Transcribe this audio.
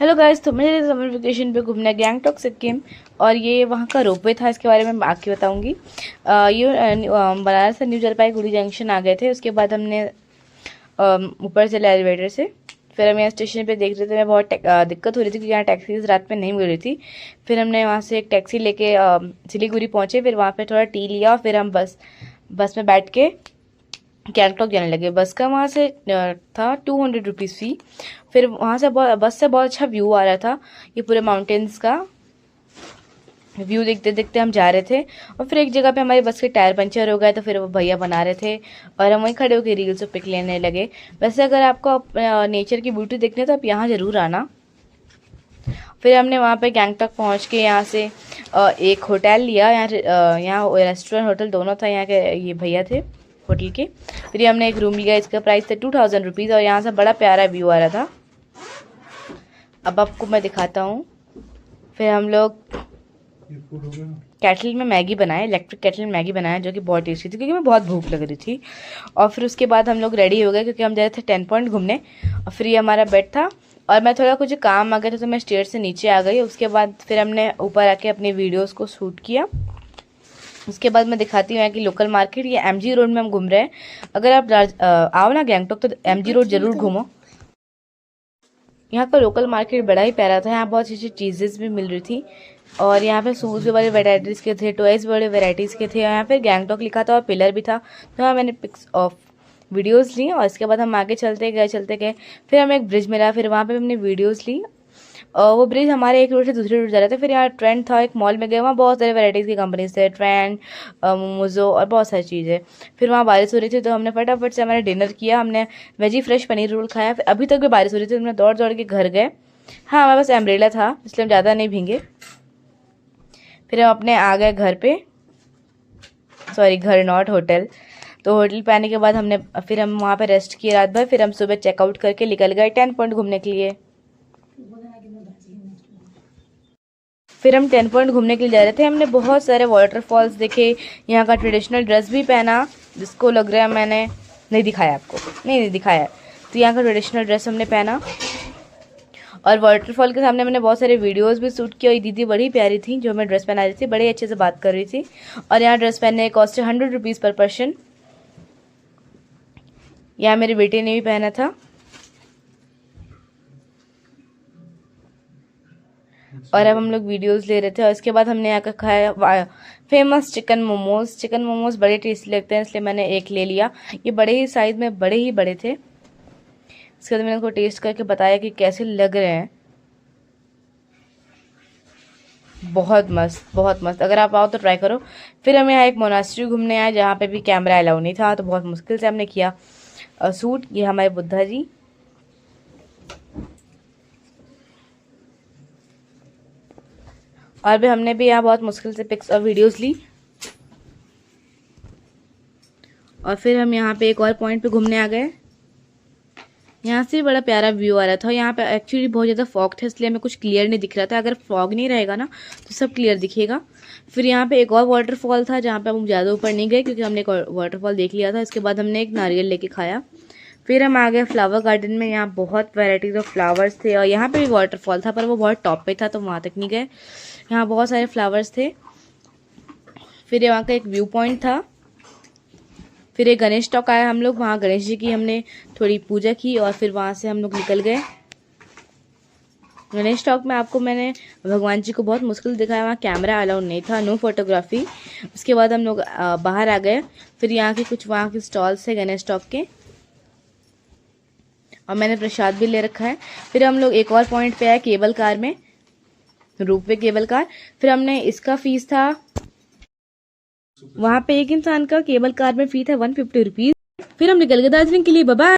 Hello guys, तो मैं summer vacation पे घूमने गैंगटॉक सिक्किम और ये वहाँ का रोपवे था। इसके बारे में मैं आगे बताऊंगी। बनारस से न्यू जलपाईगुड़ी जंक्शन आ गए थे। उसके बाद हमने ऊपर चले एलिवेटर से। फिर हम यहाँ स्टेशन पे देख रहे थे, मैं बहुत दिक्कत हो रही थी क्योंकि यहाँ टैक्सीज रात में नहीं मिल रही थी। फिर हमने वहाँ से एक टैक्सी लेके सिलीगुड़ी पहुँचे। फिर वहाँ पे थोड़ा टी लिया और फिर हम बस में बैठ के गैंगटॉक जाने लगे। बस का वहाँ से था 200 रुपीज़ फ़ी। फिर वहाँ से बस से बहुत अच्छा व्यू आ रहा था। ये पूरे माउंटेन्स का व्यू देखते देखते हम जा रहे थे। और फिर एक जगह पे हमारी बस के टायर पंचर हो गए, तो फिर वो भैया बना रहे थे और हम वहीं खड़े होकर रील्स और पिक लेने लगे। वैसे अगर आपको नेचर की ब्यूटी देखनी है तो आप यहाँ ज़रूर आना। फिर हमने वहाँ पे गैंगटॉक पहुँच के यहाँ से एक होटल लिया। यहाँ रेस्टोरेंट होटल दोनों था। यहाँ के ये भैया थे होटल के। फिर हमने एक रूम लिया। इसका प्राइस था 2000 रुपीज़ और यहाँ से बड़ा प्यारा व्यू आ रहा था। अब आपको मैं दिखाता हूँ। फिर हम लोग केटल में मैगी बनाए, इलेक्ट्रिक केटल में मैगी बनाया, जो कि बहुत टेस्टी थी क्योंकि मैं बहुत भूख लग रही थी। और फिर उसके बाद हम लोग रेडी हो गए क्योंकि हम जा रहे थे 10 पॉइंट घूमने। और फिर ये हमारा बेड था और मैं थोड़ा कुछ काम आ गया था तो मैं स्टेयर से नीचे आ गई। उसके बाद फिर हमने ऊपर आके अपने वीडियोज़ को शूट किया। उसके बाद मैं दिखाती हूँ कि लोकल मार्केट, ये एमजी रोड में हम घूम रहे हैं। अगर आप आओ ना गैंगटॉक तो एमजी रोड ज़रूर घूमो। यहाँ का लोकल मार्केट बड़ा ही प्यारा था। यहाँ बहुत अच्छी अच्छी चीज़ें भी मिल रही थी और यहाँ पे शूज़ भी बड़े वेराइटीज़ के थे, टॉयज़ बड़े वेराइटीज़ के थे। यहाँ पे गैंगटॉक लिखा था और पिलर भी था। तो यहाँ मैंने पिक्स ऑफ वीडियोज़ ली और इसके बाद हम आगे चलते गए। फिर हमें एक ब्रिज मिला, फिर वहाँ पर हमने वीडियोज़ ली। वो ब्रिज हमारे एक रोड से दूसरे रोड जा रहा था। फिर यहाँ ट्रेंड था, एक मॉल में गए, वहाँ बहुत सारे वैराइटीज़ की कंपनीज थे, ट्रेंड, मोमोज़ो और बहुत सारी चीज़ें। फिर वहाँ बारिश हो रही थी तो हमने फटाफट से हमारा डिनर किया। हमने वेजी फ्रेश पनीर रोल खाया। फिर अभी तक भी बारिश हो रही थी तो हमने दौड़ दौड़ के घर गए। हाँ, हमारे पास एम्ब्रेला था इसलिए हम ज़्यादा नहीं भीगे। फिर हम अपने आ गए घर पे, सॉरी घर नॉट होटल। तो होटल पे आने के बाद फिर हम वहाँ पे रेस्ट किए रात भर। फिर हम सुबह चेकआउट करके निकल गए 10 पॉइंट घूमने के लिए। फिर हम 10 पॉइंट घूमने के लिए जा रहे थे। हमने बहुत सारे वाटरफॉल्स देखे, यहाँ का ट्रेडिशनल ड्रेस भी पहना, जिसको लग रहा है मैंने नहीं दिखाया आपको, नहीं दिखाया। तो यहाँ का ट्रेडिशनल ड्रेस हमने पहना और वाटरफॉल के सामने मैंने बहुत सारे वीडियोस भी शूट किया। ये दीदी बड़ी प्यारी थी जो हमें ड्रेस पहना रही थी, बड़े अच्छे से बात कर रही थी। और यहाँ ड्रेस पहनने का कॉस्ट है 100 रुपीज़ पर पर्सन। यहाँ मेरे बेटे ने भी पहना था। और अब हम लोग वीडियोस ले रहे थे और इसके बाद हमने यहाँ का खाया famous chicken momos. Chicken momos बड़े टेस्टी लगते हैं इसलिए मैंने एक ले लिया। ये बड़े ही साइज में बड़े ही बड़े थे। इसके बाद मैंने उनको टेस्ट करके बताया कि कैसे लग रहे हैं। बहुत मस्त, बहुत मस्त। अगर आप आओ तो ट्राई करो। फिर हम यहाँ एक मोनास्ट्री घूमने आए जहाँ पे भी कैमरा अलाउ नहीं था, तो बहुत मुश्किल से हमने किया शूट। ये हमारे बुद्धा जी। और भी हमने भी यहाँ बहुत मुश्किल से पिक्स और वीडियोस ली। और फिर हम यहाँ पे एक और पॉइंट पे घूमने आ गए। यहाँ से बड़ा प्यारा व्यू आ रहा था। यहाँ पे एक्चुअली बहुत ज़्यादा फॉग था इसलिए हमें कुछ क्लियर नहीं दिख रहा था। अगर फॉग नहीं रहेगा ना तो सब क्लियर दिखेगा। फिर यहाँ पे एक और वाटरफॉल था जहाँ पे हम ज़्यादा ऊपर नहीं गए क्योंकि हमने एक वाटरफॉल देख लिया था। इसके बाद हमने एक नारियल लेके खाया। फिर हम आ गए फ्लावर गार्डन में। यहाँ बहुत वैराइटीज़ ऑफ फ्लावर्स थे और यहाँ पे भी वाटरफॉल था पर वो बहुत टॉप पे था तो वहाँ तक नहीं गए। यहाँ बहुत सारे फ्लावर्स थे। फिर वहाँ का एक व्यू पॉइंट था। फिर एक गणेश टॉक आया, हम लोग वहाँ गणेश जी की हमने थोड़ी पूजा की और फिर वहाँ से हम लोग निकल गए। गणेश टॉक में आपको मैंने भगवान जी को बहुत मुश्किल दिखाया, वहाँ कैमरा अलाउड नहीं था, नो फोटोग्राफी। उसके बाद हम लोग बाहर आ गए। फिर यहाँ के कुछ वहाँ के स्टॉल्स थे गणेश टॉक के और मैंने प्रसाद भी ले रखा है। फिर हम लोग एक और पॉइंट पे आए केबल कार में, रोपवे केबल कार। फिर हमने इसका फीस था, वहाँ पे एक इंसान का केबल कार में फी था 150 रुपीज़। फिर हम निकल गए दार्जिलिंग के लिए। Bye bye.